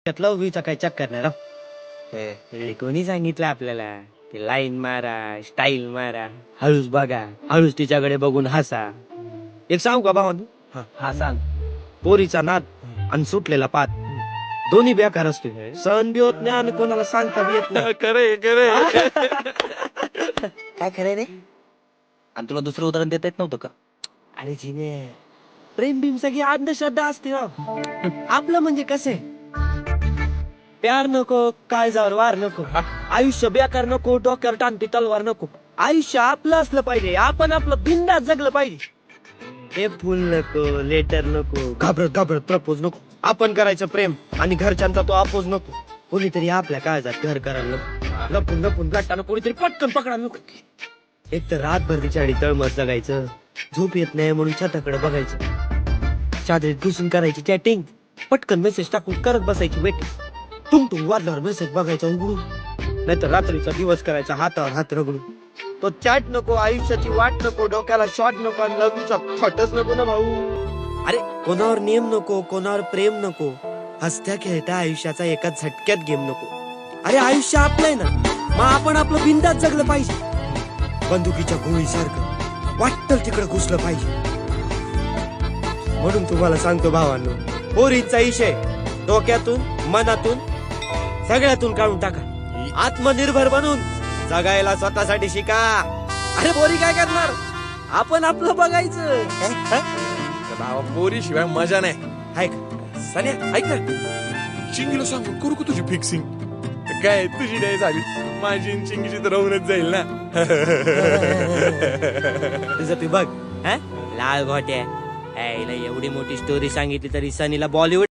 त्यातला उभीचा काही चक्कर नाही राव. कोणी सांगितलं आपल्याला ते लाईन मारा, स्टाईल मारा, हळूच बघा, हळूच तिच्याकडे बघून हसा. एक सांगू का भावा? हा सांग. पोरीचा नाद आणि सुटलेला पात दोन्ही बेकार असतो. सण बी होत नाही आणि कोणाला सांगता बी येत नाही. खरे खरे काय खरंय रे? आणि तुला दुसरं उदाहरण देता येत नव्हतं का? अरे जिने प्रेम बिम सगळी अंधश्रद्धा असते राव. आपलं म्हणजे कसे प्यार नको, काळजावर वार नको, आयुष्य बेकार नको, डोक्यावर टांगती तलवार नको. आयुष्य आपलं असलं पाहिजे, आपण आपलं बिंदास जगलं पाहिजे. हे फुल नको, लेटर नको, घाबरत घाबरत प्रपोज नको. आपण करायचं प्रेम आणि घरच्यांचा तो अपोज नको. कोणीतरी आपल्या काळजात घर करायला नको. लपून लपून गाठताना कोणीतरी पटकन पकडायला नको. एक तर रातभर तिच्याडी तळमत जगायचं, झोप येत नाही म्हणून छताकडे बघायचं, चादरीत घुसून करायची चॅटिंग, पटकन मेसेज टाकून करत बसायची वेटिंग. टुंगटुंग वाजल्यावर मेसेज बघायचा उघडून, नाहीतर रात्रीचा दिवस करायचा हातावर हात रगडून. तो चॅट नको, आयुष्याची वाट नको, डोक्याला शॉट नको, आणि लग्नचा फटच नको ना भाऊ. अरे कोणावर नेम नको, कोणावर प्रेम नको, हसत्या खेळत्या आयुष्याचा एकाच झटक्यात गेम नको. अरे आयुष्य आपलं आहे ना, मग आपण आपलं बिंदास जगलं पाहिजे. बंदुकीच्या गोळीसारखं वाटतं तिकडे घुसलं पाहिजे. म्हणून तुम्हाला सांगतो भावांनो, पोरींचा इशय डोक्यातून, मनातून, सगळ्यातून काढून टाका. आत्मनिर्भर बनून जगायला स्वतःसाठी शिका. अरे पोरी काय करणार, आपण आपलं बघायचं. भावा पोरी शिवाय मजा नाही. हाय का? सान्या ऐक ना, चिंगीला सांगून करू का तुझी फिक्सिंग? काय तुझी नाही झाली, माझी आणि चिंगीची तर राहूनच जाईल ना. तुझं तू बघ. लाल घोट्या एवढी मोठी स्टोरी सांगितली तरी सनीला बॉलिवूड